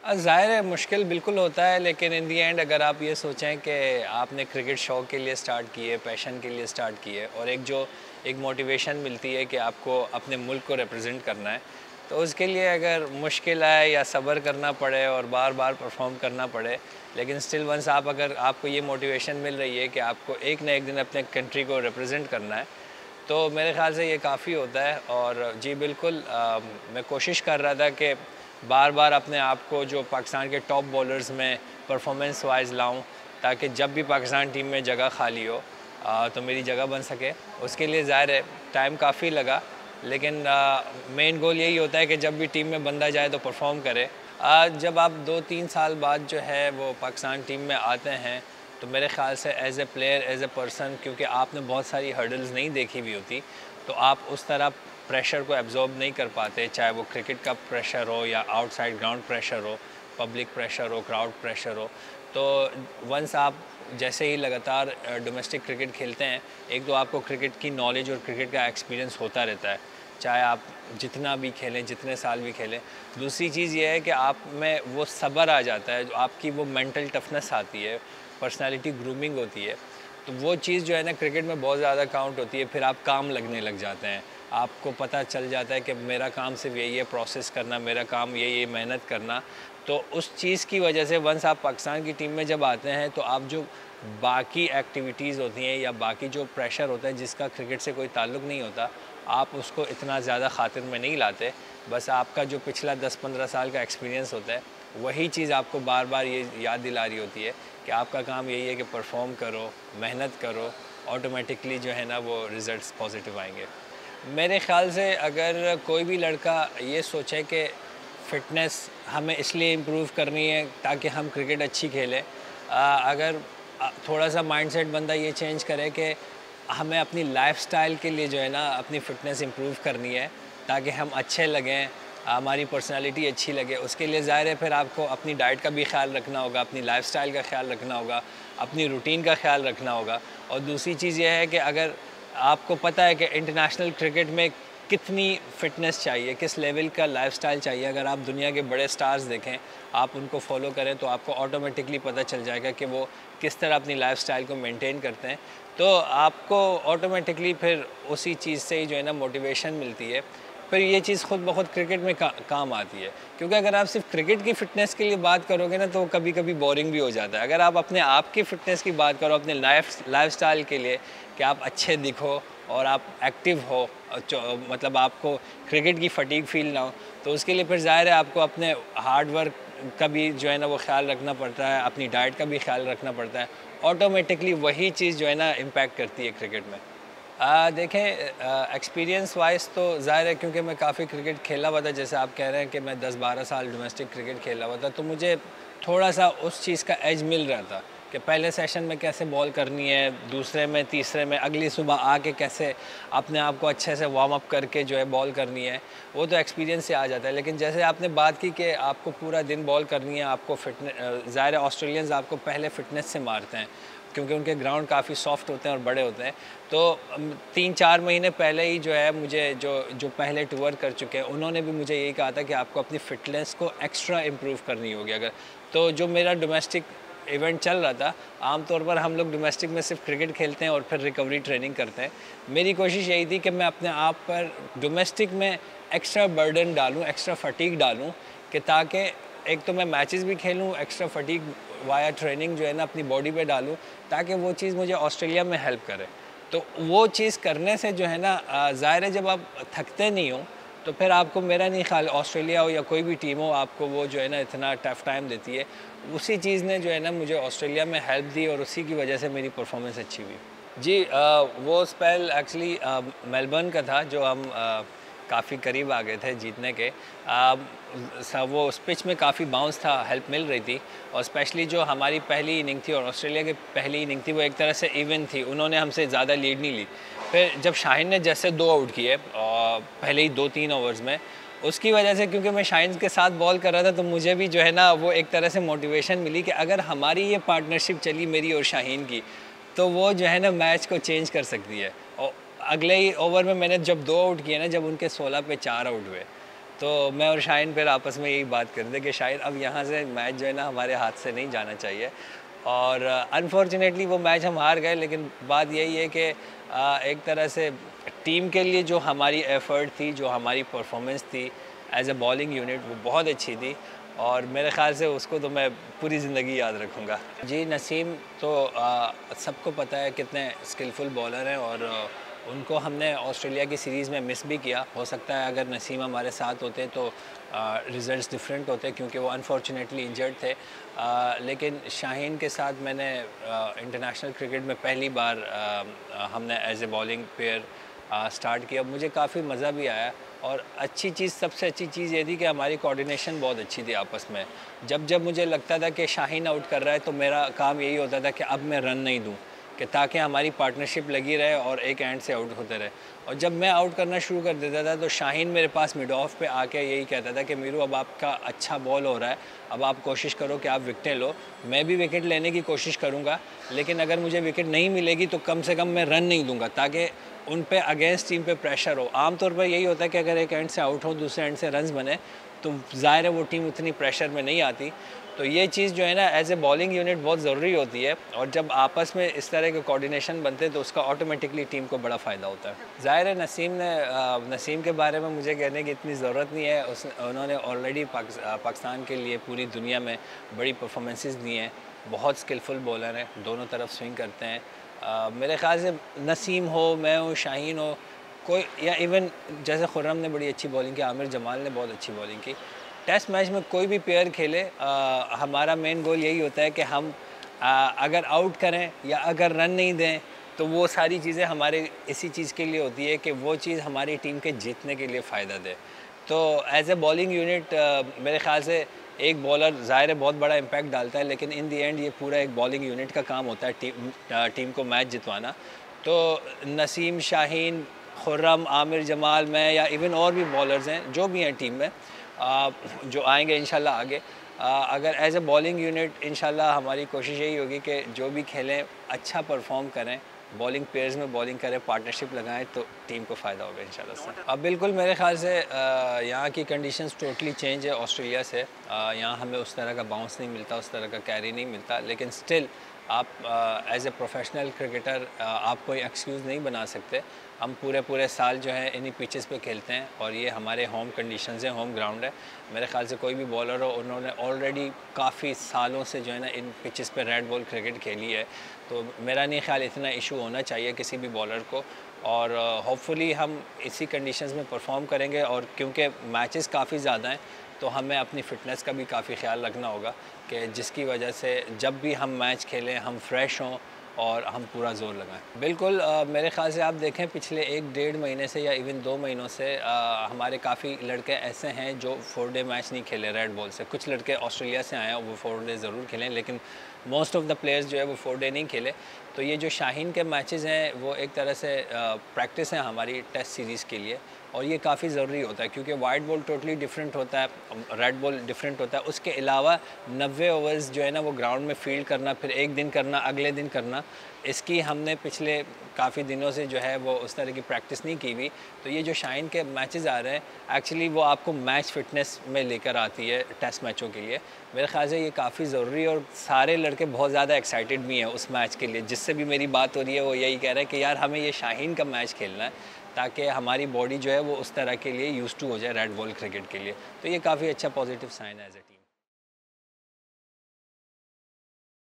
ज़ाहिर है मुश्किल बिल्कुल होता है, लेकिन इन दी एंड अगर आप ये सोचें कि आपने क्रिकेट शौक़ के लिए स्टार्ट की है, पैशन के लिए स्टार्ट की है, और एक मोटिवेशन मिलती है कि आपको अपने मुल्क को रिप्रेजेंट करना है, तो उसके लिए अगर मुश्किल आए या सब्र करना पड़े और बार बार परफॉर्म करना पड़े, लेकिन स्टिल वंस अगर आपको ये मोटिवेशन मिल रही है कि आपको एक ना एक दिन अपने कंट्री को रिप्रेजेंट करना है, तो मेरे ख़्याल से ये काफ़ी होता है। और जी बिल्कुल, मैं कोशिश कर रहा था कि बार बार अपने आप को जो पाकिस्तान के टॉप बॉलर्स में परफॉर्मेंस वाइज लाऊं, ताकि जब भी पाकिस्तान टीम में जगह खाली हो तो मेरी जगह बन सके। उसके लिए ज़ाहिर है टाइम काफ़ी लगा, लेकिन मेन गोल यही होता है कि जब भी टीम में बंदा जाए तो परफॉर्म करे। जब आप 2-3 साल बाद जो है वो पाकिस्तान टीम में आते हैं, तो मेरे ख़्याल से as a player, as a person, क्योंकि आपने बहुत सारी हर्डल्स नहीं देखी हुई होती, तो आप उस तरह प्रेशर को एब्जॉर्ब नहीं कर पाते, चाहे वो क्रिकेट का प्रेशर हो या आउटसाइड ग्राउंड प्रेशर हो, पब्लिक प्रेशर हो, क्राउड प्रेशर हो। तो वंस आप जैसे ही लगातार डोमेस्टिक क्रिकेट खेलते हैं, एक तो आपको क्रिकेट की नॉलेज और क्रिकेट का एक्सपीरियंस होता रहता है, चाहे आप जितना भी खेलें, जितने साल भी खेलें। दूसरी चीज़ ये है कि आप में वो सब्र आ जाता है, जो आपकी वो मेंटल टफनेस आती है, पर्सनालिटी ग्रूमिंग होती है, तो वो चीज़ जो है ना क्रिकेट में बहुत ज़्यादा काउंट होती है। फिर आप काम लगने लग जाते हैं, आपको पता चल जाता है कि मेरा काम सिर्फ यही है, प्रोसेस करना, मेरा काम यही है, मेहनत करना। तो उस चीज़ की वजह से वंस आप पाकिस्तान की टीम में जब आते हैं, तो आप जो बाकी एक्टिविटीज़ होती हैं या बाकी जो प्रेशर होता है जिसका क्रिकेट से कोई ताल्लुक़ नहीं होता, आप उसको इतना ज़्यादा खातिर में नहीं लाते। बस आपका जो पिछला 10-15 साल का एक्सपीरियंस होता है, वही चीज़ आपको बार बार ये याद दिला रही होती है कि आपका काम यही है कि परफॉर्म करो, मेहनत करो, ऑटोमेटिकली जो है ना वो रिज़ल्ट्स पॉजिटिव आएंगे। मेरे ख़्याल से अगर कोई भी लड़का ये सोचे कि फ़िटनेस हमें इसलिए इम्प्रूव करनी है ताकि हम क्रिकेट अच्छी खेलें, अगर थोड़ा सा माइंडसेट बंदा ये चेंज करे कि हमें अपनी लाइफ़स्टाइल के लिए जो है ना अपनी फ़िटनेस इम्प्रूव करनी है ताकि हम अच्छे लगें, हमारी पर्सनालिटी अच्छी लगे, उसके लिए ज़ाहिर है फिर आपको अपनी डाइट का भी ख्याल रखना होगा, अपनी लाइफ़स्टाइल का ख्याल रखना होगा, अपनी रूटीन का ख्याल रखना होगा। और दूसरी चीज़ ये है कि अगर आपको पता है कि इंटरनेशनल क्रिकेट में कितनी फ़िटनेस चाहिए, किस लेवल का लाइफ़स्टाइल चाहिए, अगर आप दुनिया के बड़े स्टार्स देखें, आप उनको फॉलो करें, तो आपको ऑटोमेटिकली पता चल जाएगा कि वो किस तरह अपनी लाइफ़स्टाइल को मेंटेन करते हैं। तो आपको ऑटोमेटिकली फिर उसी चीज़ से ही जो है ना मोटिवेशन मिलती है। फिर ये चीज़ ख़ुद ब खुद क्रिकेट में काम आती है, क्योंकि अगर आप सिर्फ क्रिकेट की फ़िटनेस के लिए बात करोगे ना, तो कभी कभी बोरिंग भी हो जाता है। अगर आप अपने आप की फ़िटनेस की बात करो, अपने लाइफ़स्टाइल के लिए कि आप अच्छे दिखो और आप एक्टिव हो, मतलब आपको क्रिकेट की फटीग फील ना हो, तो उसके लिए फिर ज़ाहिर है आपको अपने हार्ड वर्क का भी जो है ना वो ख्याल रखना पड़ता है, अपनी डाइट का भी ख्याल रखना पड़ता है। ऑटोमेटिकली वही चीज़ जो है ना इम्पैक्ट करती है क्रिकेट में। देखें, एक्सपीरियंस वाइज तो ज़ाहिर है, क्योंकि मैं काफ़ी क्रिकेट खेला हुआ था, जैसे आप कह रहे हैं कि मैं 10-12 साल डोमेस्टिक क्रिकेट खेला हुआ था, तो मुझे थोड़ा सा उस चीज़ का एज मिल रहा था कि पहले सेशन में कैसे बॉल करनी है, दूसरे में, तीसरे में, अगली सुबह आके कैसे अपने आप को अच्छे से वार्म अप करके जो है बॉल करनी है, वो तो एक्सपीरियंस से आ जाता है। लेकिन जैसे आपने बात की कि आपको पूरा दिन बॉल करनी है, आपको फ़िटनेस, ज़ाहिर है ऑस्ट्रेलियंस आपको पहले फ़िटनेस से मारते हैं, क्योंकि उनके ग्राउंड काफ़ी सॉफ्ट होते हैं और बड़े होते हैं। तो 3-4 महीने पहले ही जो है मुझे जो पहले टूर कर चुके हैं, उन्होंने भी मुझे यही कहा था कि आपको अपनी फ़िटनेस को एक्स्ट्रा इम्प्रूव करनी होगी। अगर तो जो मेरा डोमेस्टिक इवेंट चल रहा था, आमतौर पर हम लोग डोमेस्टिक में सिर्फ क्रिकेट खेलते हैं और फिर रिकवरी ट्रेनिंग करते हैं। मेरी कोशिश यही थी कि मैं अपने आप पर डोमेस्टिक में एक्स्ट्रा बर्डन डालूँ, एक्स्ट्रा फटीग डालूँ, कि ताकि एक तो मैं मैचेस भी खेलूँ, एक्स्ट्रा फटीग वाया ट्रेनिंग जो है ना अपनी बॉडी पे डालूँ, ताकि वो चीज़ मुझे ऑस्ट्रेलिया में हेल्प करे। तो वो चीज़ करने से जो है ना, ज़ाहिर है जब आप थकते नहीं हो, तो फिर आपको, मेरा नहीं ख्याल ऑस्ट्रेलिया हो या कोई भी टीम हो, आपको वो जो है ना इतना टफ़ टाइम देती है। उसी चीज़ ने जो है ना मुझे ऑस्ट्रेलिया में हेल्प दी और उसी की वजह से मेरी परफॉर्मेंस अच्छी हुई। जी, वो स्पेल एक्चुअली मेलबर्न का था, जो हम काफ़ी करीब आ गए थे जीतने के। वो उस पिच में काफ़ी बाउंस था, हेल्प मिल रही थी, और स्पेशली जो हमारी पहली इनिंग थी और ऑस्ट्रेलिया की पहली इनिंग थी, वो एक तरह से इवन थी, उन्होंने हमसे ज़्यादा लीड नहीं ली। फिर जब शाहीन ने जैसे 2 आउट किए पहले ही 2-3 ओवर्स में, उसकी वजह से, क्योंकि मैं शाहीन के साथ बॉल कर रहा था, तो मुझे भी जो है ना वो एक तरह से मोटिवेशन मिली कि अगर हमारी ये पार्टनरशिप चली, मेरी और शाहीन की, तो वो जो है ना मैच को चेंज कर सकती है। और अगले ही ओवर में मैंने जब 2 आउट किए ना, जब उनके 16 पे 4 आउट हुए, तो मैं और शाहीन फिर आपस में यही बात करते कि शायद अब यहाँ से मैच जो है ना हमारे हाथ से नहीं जाना चाहिए। और अनफॉर्चुनेटली वो मैच हम हार गए, लेकिन बात यही है कि एक तरह से टीम के लिए जो हमारी एफ़र्ट थी, जो हमारी परफॉर्मेंस थी एज ए बॉलिंग यूनिट, वो बहुत अच्छी थी और मेरे ख़्याल से उसको तो मैं पूरी ज़िंदगी याद रखूँगा। जी, नसीम तो सबको पता है कितने स्किलफुल बॉलर हैं और उनको हमने ऑस्ट्रेलिया की सीरीज़ में मिस भी किया। हो सकता है अगर नसीम हमारे साथ होते तो रिज़ल्ट्स डिफरेंट होते, क्योंकि वो अनफॉर्चुनेटली इंजर्ड थे। लेकिन शाहीन के साथ मैंने इंटरनेशनल क्रिकेट में पहली बार हमने as a bowling pair start किया। मुझे काफ़ी मज़ा भी आया और अच्छी चीज़, सबसे अच्छी चीज़ ये थी कि हमारी कोऑर्डिनेशन बहुत अच्छी थी आपस में। जब जब मुझे लगता था कि शाहीन आउट कर रहा है तो मेरा काम यही होता था कि अब मैं रन नहीं दूँ, कि ताकि हमारी पार्टनरशिप लगी रहे और एक एंड से आउट होते रहे। और जब मैं आउट करना शुरू कर देता था तो शाहीन मेरे पास मिड ऑफ पे आके यही कहता था कि मीरू, अब आपका अच्छा बॉल हो रहा है, अब आप कोशिश करो कि आप विकेटें लो। मैं भी विकेट लेने की कोशिश करूँगा, लेकिन अगर मुझे विकेट नहीं मिलेगी तो कम से कम मैं रन नहीं दूँगा, ताकि उन पे अगेंस्ट टीम पे प्रेशर हो। आमतौर पर यही होता है कि अगर एक एंड से आउट हो, दूसरे एंड से रन्स बने, तो ज़ाहिर है वो टीम उतनी प्रेशर में नहीं आती। तो ये चीज़ जो है ना एज ए बॉलिंग यूनिट बहुत ज़रूरी होती है, और जब आपस में इस तरह के कोऑर्डिनेशन बनते हैं तो उसका ऑटोमेटिकली टीम को बड़ा फ़ायदा होता है। ज़ाहिर है नसीम के बारे में मुझे कहने की इतनी ज़रूरत नहीं है। उन्होंने ऑलरेडी पाकिस्तान के लिए पूरी दुनिया में बड़ी परफॉर्मेंसेस दी हैं। बहुत स्किलफुल बॉलर हैं, दोनों तरफ स्विंग करते हैं। मेरे ख़्याल से नसीम हो, मैं हूँ, शाहीन हो, कोई, या इवन जैसे खुर्रम ने बड़ी अच्छी बॉलिंग की, आमिर जमाल ने बहुत अच्छी बॉलिंग की। टेस्ट मैच में कोई भी प्लेयर खेले, हमारा मेन गोल यही होता है कि हम अगर आउट करें या अगर रन नहीं दें तो वो सारी चीज़ें हमारे इसी चीज़ के लिए होती है कि वो चीज़ हमारी टीम के जीतने के लिए फ़ायदा दे। तो एज ए बॉलिंग यूनिट मेरे ख़्याल से एक बॉलर ज़ाहिर है बहुत बड़ा इम्पैक्ट डालता है, लेकिन इन दी एंड ये पूरा एक बॉलिंग यूनिट का काम होता है टीम को मैच जितवाना। तो नसीम, शाहीन, खुर्रम, आमिर जमाल, मैं, या इवन और भी बॉलर्स हैं जो भी हैं टीम में, जो आएंगे इंशाल्लाह आगे। अगर एज ए बॉलिंग यूनिट इंशाल्लाह हमारी कोशिश यही होगी कि जो भी खेलें अच्छा परफॉर्म करें, बॉलिंग पेयर्स में बॉलिंग करें, पार्टनरशिप लगाएं, तो टीम को फ़ायदा होगा इंशाल्लाह से। अब बिल्कुल मेरे ख़्याल से यहाँ की कंडीशंस टोटली चेंज है ऑस्ट्रेलिया से। यहाँ हमें उस तरह का बाउंस नहीं मिलता, उस तरह का कैरी नहीं मिलता, लेकिन स्टिल आप एज ए प्रोफेशनल क्रिकेटर आप कोई एक्सक्यूज़ नहीं बना सकते। हम पूरे साल जो है इन्हीं पिचेस पे खेलते हैं और ये हमारे होम कंडीशंस हैं, होम ग्राउंड है। मेरे ख़्याल से कोई भी बॉलर हो, उन्होंने ऑलरेडी काफ़ी सालों से जो है ना इन पिचेस पे रेड बॉल क्रिकेट खेली है, तो मेरा नहीं ख्याल इतना इशू होना चाहिए किसी भी बॉलर को। और होपफुली हम इसी कंडीशंस में परफॉर्म करेंगे, और क्योंकि मैचेस काफ़ी ज़्यादा हैं तो हमें अपनी फ़िटनेस का भी काफ़ी ख्याल रखना होगा, कि जिसकी वजह से जब भी हम मैच खेलें हम फ्रेश हों और हम पूरा ज़ोर लगाएं। बिल्कुल मेरे ख़्याल से आप देखें पिछले 1-1.5 महीने से या इवन 2 महीनों से हमारे काफ़ी लड़के ऐसे हैं जो 4 डे मैच नहीं खेले रेड बॉल से। कुछ लड़के ऑस्ट्रेलिया से आए हैं, वो 4 डे ज़रूर खेलें, लेकिन मोस्ट ऑफ़ द प्लेयर्स जो है वो 4 डे नहीं खेले। तो ये जो शाहीन के मैचेस हैं वो एक तरह से प्रैक्टिस है हमारी टेस्ट सीरीज़ के लिए, और ये काफ़ी ज़रूरी होता है क्योंकि वाइट बॉल टोटली डिफरेंट होता है, रेड बॉल डिफरेंट होता है। उसके अलावा 90 ओवर्स जो है ना वो ग्राउंड में फील्ड करना, फिर एक दिन करना, अगले दिन करना, इसकी हमने पिछले काफ़ी दिनों से जो है वो उस तरह की प्रैक्टिस नहीं की हुई। तो ये जो शाहीन के मैचेस आ रहे हैं एक्चुअली वो आपको मैच फिटनेस में लेकर आती है टेस्ट मैचों के लिए। मेरे ख्याल से ये काफ़ी ज़रूरी है, और सारे लड़के बहुत ज़्यादा एक्साइटेड भी हैं उस मैच के लिए। जिससे भी मेरी बात हो रही है वो यही कह रहे हैं कि यार हमें ये शाहीन का मैच खेलना है, ताकि हमारी बॉडी जो है वो उस तरह के लिए यूज़ टू हो जाए रेड बॉल क्रिकेट के लिए। तो ये काफ़ी अच्छा पॉजिटिव साइन है एज ए टीम।